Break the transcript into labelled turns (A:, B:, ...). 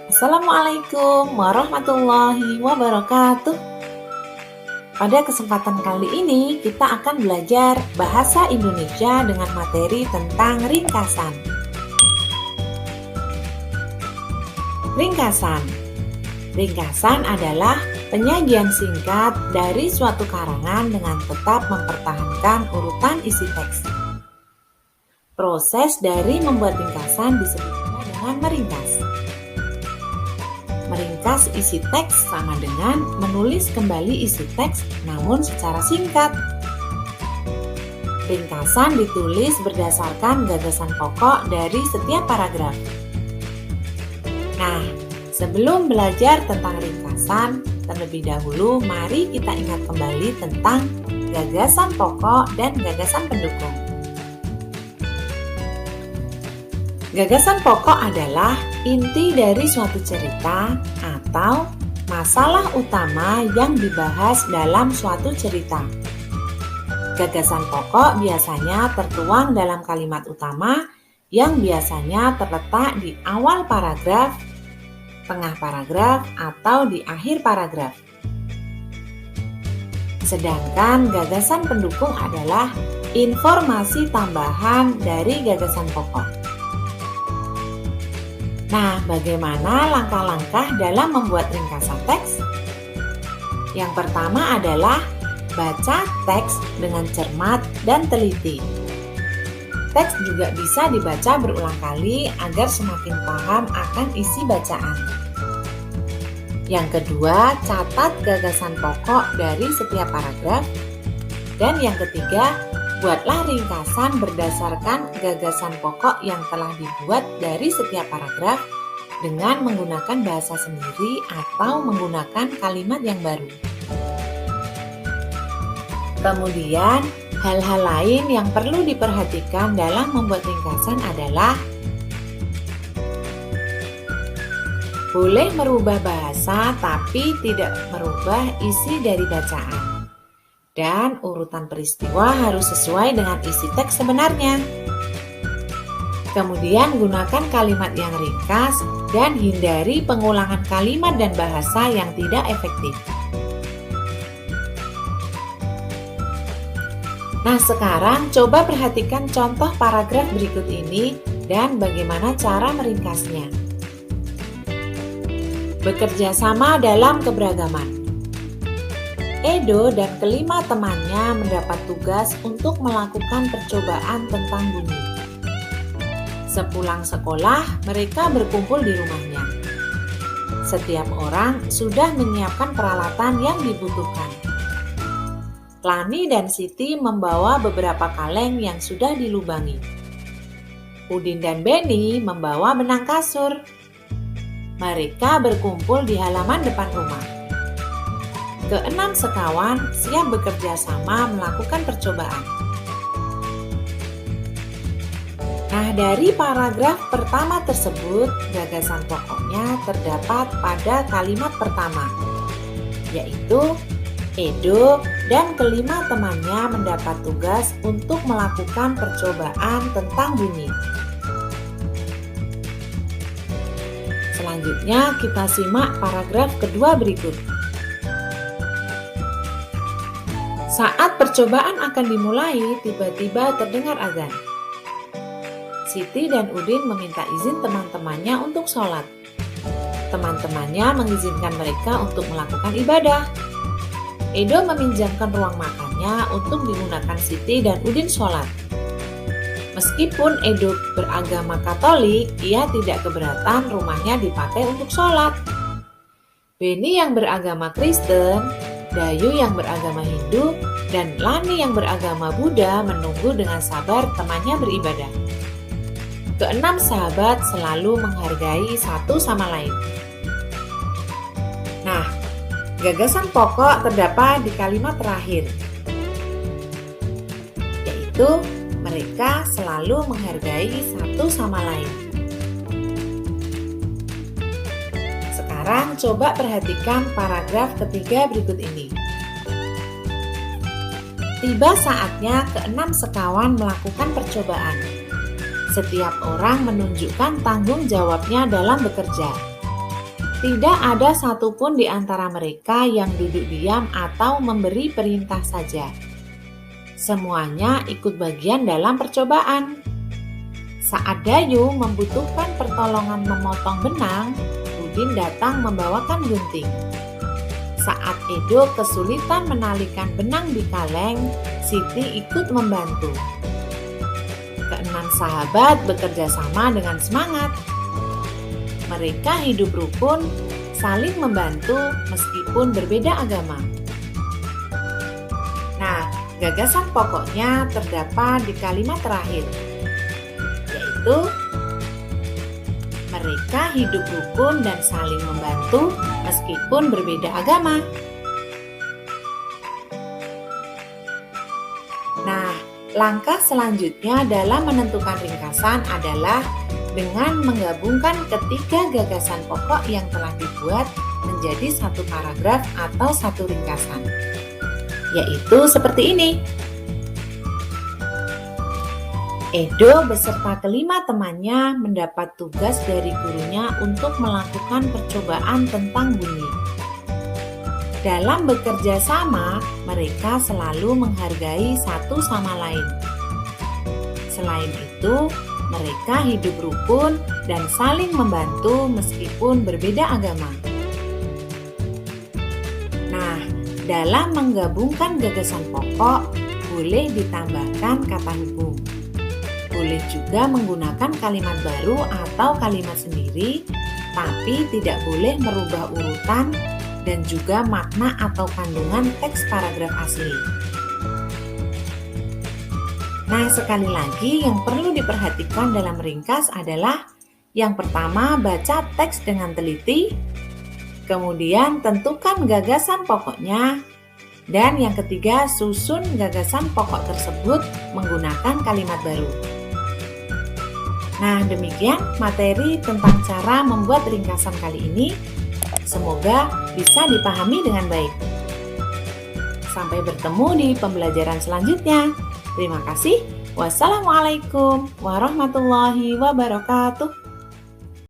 A: Assalamualaikum warahmatullahi wabarakatuh. Pada kesempatan kali ini kita akan belajar bahasa Indonesia dengan materi tentang ringkasan. Ringkasan. Ringkasan adalah penyajian singkat dari suatu karangan dengan tetap mempertahankan urutan isi teks. Proses dari membuat ringkasan disebut dengan meringkas. Meringkas isi teks sama dengan menulis kembali isi teks namun secara singkat. Ringkasan ditulis berdasarkan gagasan pokok dari setiap paragraf. Nah, sebelum belajar tentang ringkasan, terlebih dahulu mari kita ingat kembali tentang gagasan pokok dan gagasan pendukung. Gagasan pokok adalah inti dari suatu cerita atau masalah utama yang dibahas dalam suatu cerita. Gagasan pokok biasanya tertuang dalam kalimat utama yang biasanya terletak di awal paragraf, tengah paragraf, atau di akhir paragraf. Sedangkan gagasan pendukung adalah informasi tambahan dari gagasan pokok. Nah, bagaimana langkah-langkah dalam membuat ringkasan teks? Yang pertama adalah baca teks dengan cermat dan teliti. Teks juga bisa dibaca berulang kali agar semakin paham akan isi bacaan. Yang kedua, catat gagasan pokok dari setiap paragraf. Dan yang ketiga, buatlah ringkasan berdasarkan gagasan pokok yang telah dibuat dari setiap paragraf dengan menggunakan bahasa sendiri atau menggunakan kalimat yang baru. Kemudian, hal-hal lain yang perlu diperhatikan dalam membuat ringkasan adalah boleh merubah bahasa tapi tidak merubah isi dari bacaan. Dan urutan peristiwa harus sesuai dengan isi teks sebenarnya. Kemudian gunakan kalimat yang ringkas dan hindari pengulangan kalimat dan bahasa yang tidak efektif. Nah, sekarang coba perhatikan contoh paragraf berikut ini dan bagaimana cara meringkasnya. Bekerja sama dalam keberagaman. Edo dan kelima temannya mendapat tugas untuk melakukan percobaan tentang bunyi. Sepulang sekolah, mereka berkumpul di rumahnya. Setiap orang sudah menyiapkan peralatan yang dibutuhkan. Lani dan Siti membawa beberapa kaleng yang sudah dilubangi. Udin dan Beni membawa benang kasur. Mereka berkumpul di halaman depan rumah. Keenam sekawan siap bekerja sama melakukan percobaan. Nah, dari paragraf pertama tersebut, gagasan pokoknya terdapat pada kalimat pertama, yaitu Edo dan kelima temannya mendapat tugas untuk melakukan percobaan tentang bunyi. Selanjutnya kita simak paragraf kedua berikut. Saat percobaan akan dimulai, tiba-tiba terdengar azan. Siti dan Udin meminta izin teman-temannya untuk sholat. Teman-temannya mengizinkan mereka untuk melakukan ibadah. Edo meminjamkan ruang makannya untuk digunakan Siti dan Udin sholat. Meskipun Edo beragama Katolik, ia tidak keberatan rumahnya dipakai untuk sholat. Beni yang beragama Kristen, Dayu yang beragama Hindu, dan Lani yang beragama Buddha menunggu dengan sabar temannya beribadah. Keenam sahabat selalu menghargai satu sama lain. Nah, gagasan pokok terdapat di kalimat terakhir, yaitu mereka selalu menghargai satu sama lain. Sekarang coba perhatikan paragraf ketiga berikut ini. Tiba saatnya keenam sekawan melakukan percobaan. Setiap orang menunjukkan tanggung jawabnya dalam bekerja. Tidak ada satupun di antara mereka yang duduk diam atau memberi perintah saja. Semuanya ikut bagian dalam percobaan. Saat Dayu membutuhkan pertolongan memotong benang, Udin datang membawakan gunting. Saat Edo kesulitan menalikan benang di kaleng, Siti ikut membantu. Keenam sahabat bekerja sama dengan semangat. Mereka hidup rukun, saling membantu meskipun berbeda agama. Nah, gagasan pokoknya terdapat di kalimat terakhir, yaitu mereka hidup rukun dan saling membantu meskipun berbeda agama. Nah, langkah selanjutnya dalam menentukan ringkasan adalah dengan menggabungkan ketiga gagasan pokok yang telah dibuat menjadi satu paragraf atau satu ringkasan, yaitu seperti ini. Edo beserta kelima temannya mendapat tugas dari gurunya untuk melakukan percobaan tentang bunyi. Dalam bekerja sama, mereka selalu menghargai satu sama lain. Selain itu, mereka hidup rukun dan saling membantu meskipun berbeda agama. Nah, dalam menggabungkan gagasan pokok, boleh ditambahkan kata hubung. Boleh juga menggunakan kalimat baru atau kalimat sendiri, tapi tidak boleh merubah urutan dan juga makna atau kandungan teks paragraf asli. Nah, sekali lagi yang perlu diperhatikan dalam ringkas adalah yang pertama, baca teks dengan teliti, kemudian tentukan gagasan pokoknya, dan yang ketiga, susun gagasan pokok tersebut menggunakan kalimat baru. Nah, demikian materi tentang cara membuat ringkasan kali ini. Semoga bisa dipahami dengan baik. Sampai bertemu di pembelajaran selanjutnya. Terima kasih. Wassalamualaikum warahmatullahi wabarakatuh.